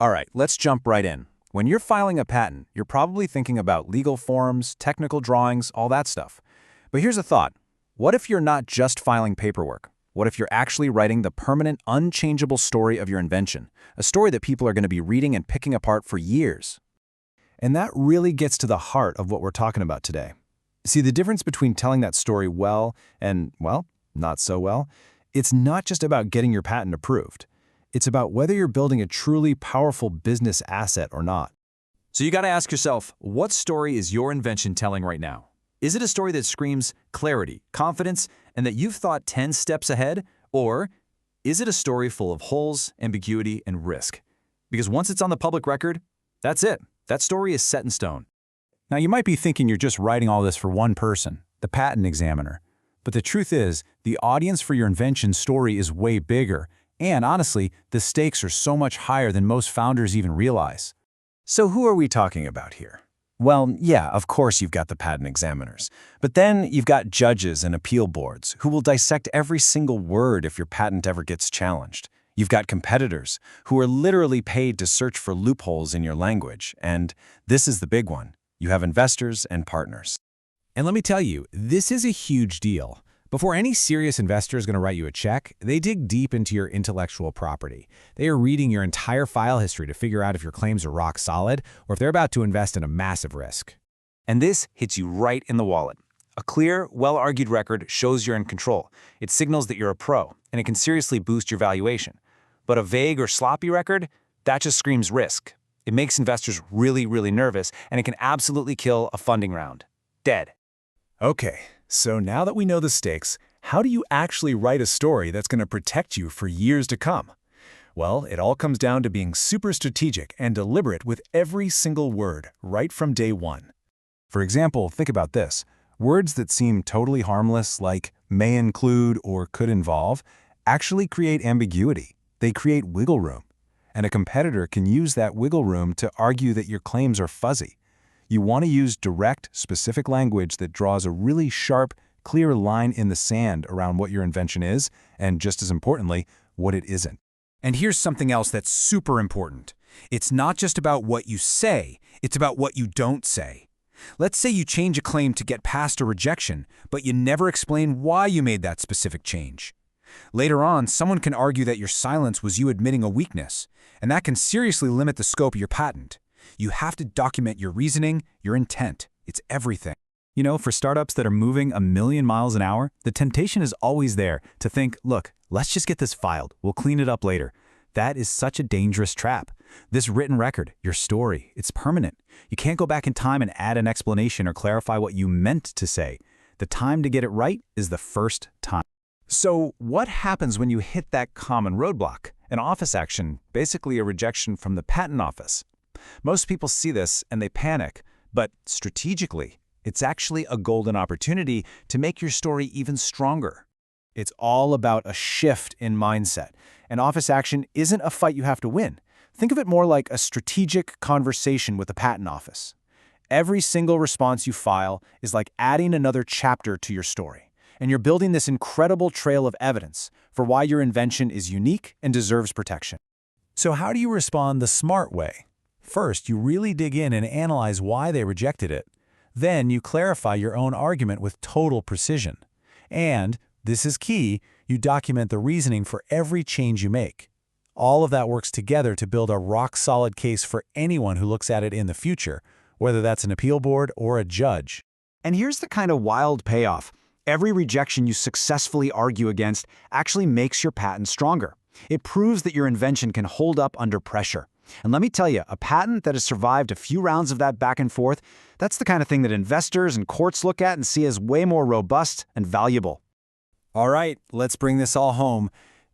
All right, let's jump right in. When you're filing a patent, you're probably thinking about legal forms, technical drawings, all that stuff. But here's a thought. What if you're not just filing paperwork? What if you're actually writing the permanent, unchangeable story of your invention? A story that people are going to be reading and picking apart for years. And that really gets to the heart of what we're talking about today. See, the difference between telling that story well and, well, not so well, it's not just about getting your patent approved. It's about whether you're building a truly powerful business asset or not. So you got to ask yourself, what story is your invention telling right now? Is it a story that screams clarity, confidence, and that you've thought 10 steps ahead? Or is it a story full of holes, ambiguity, and risk? Because once it's on the public record, that's it. That story is set in stone. Now, you might be thinking you're just writing all this for one person, the patent examiner. But the truth is, the audience for your invention story is way bigger. And honestly, the stakes are so much higher than most founders even realize. So who are we talking about here? Well, yeah, of course you've got the patent examiners. But then you've got judges and appeal boards who will dissect every single word if your patent ever gets challenged. You've got competitors who are literally paid to search for loopholes in your language. And this is the big one. You have investors and partners. And let me tell you, this is a huge deal. Before any serious investor is going to write you a check, they dig deep into your intellectual property. They are reading your entire file history to figure out if your claims are rock solid or if they're about to invest in a massive risk. And this hits you right in the wallet. A clear, well-argued record shows you're in control. It signals that you're a pro, and it can seriously boost your valuation. But a vague or sloppy record, that just screams risk. It makes investors really, really nervous, and it can absolutely kill a funding round. Dead. Okay. So now that we know the stakes, how do you actually write a story that's going to protect you for years to come? Well, it all comes down to being super strategic and deliberate with every single word, right from day one. For example, think about this. Words that seem totally harmless, like may include or could involve, actually create ambiguity. They create wiggle room. And a competitor can use that wiggle room to argue that your claims are fuzzy. You want to use direct, specific language that draws a really sharp, clear line in the sand around what your invention is, and just as importantly, what it isn't. And here's something else that's super important. It's not just about what you say, it's about what you don't say. Let's say you change a claim to get past a rejection, but you never explain why you made that specific change. Later on, someone can argue that your silence was you admitting a weakness, and that can seriously limit the scope of your patent. You have to document your reasoning, your intent. It's everything. You know, for startups that are moving a million miles an hour, the temptation is always there to think, look, let's just get this filed. We'll clean it up later. That is such a dangerous trap. This written record, your story, it's permanent. You can't go back in time and add an explanation or clarify what you meant to say. The time to get it right is the first time. So what happens when you hit that common roadblock? An office action, basically a rejection from the patent office. Most people see this and they panic, but strategically, it's actually a golden opportunity to make your story even stronger. It's all about a shift in mindset. An office action isn't a fight you have to win. Think of it more like a strategic conversation with the patent office. Every single response you file is like adding another chapter to your story, and you're building this incredible trail of evidence for why your invention is unique and deserves protection. So how do you respond the smart way? First, you really dig in and analyze why they rejected it. Then you clarify your own argument with total precision. And, this is key, you document the reasoning for every change you make. All of that works together to build a rock-solid case for anyone who looks at it in the future, whether that's an appeal board or a judge. And here's the kind of wild payoff. Every rejection you successfully argue against actually makes your patent stronger. It proves that your invention can hold up under pressure. And let me tell you, a patent that has survived a few rounds of that back and forth, that's the kind of thing that investors and courts look at and see as way more robust and valuable. All right, let's bring this all home.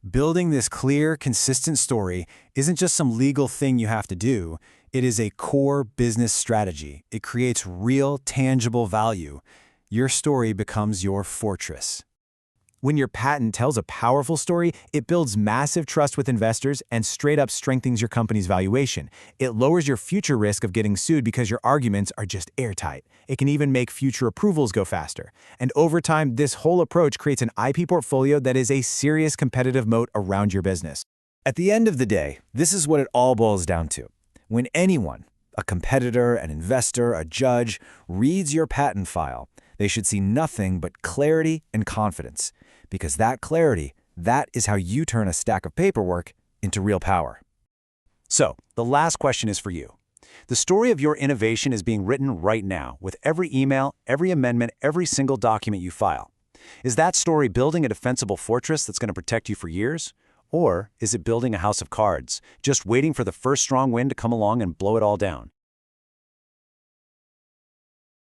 Building this clear, consistent story isn't just some legal thing you have to do. It is a core business strategy. It creates real, tangible value. Your story becomes your fortress. When your patent tells a powerful story, it builds massive trust with investors and straight up strengthens your company's valuation. It lowers your future risk of getting sued because your arguments are just airtight. It can even make future approvals go faster. And over time, this whole approach creates an IP portfolio that is a serious competitive moat around your business. At the end of the day, this is what it all boils down to. When anyone, a competitor, an investor, a judge, reads your patent file, they should see nothing but clarity and confidence. Because that clarity, that is how you turn a stack of paperwork into real power. So, the last question is for you. The story of your innovation is being written right now, with every email, every amendment, every single document you file. Is that story building a defensible fortress that's going to protect you for years? Or is it building a house of cards, just waiting for the first strong wind to come along and blow it all down?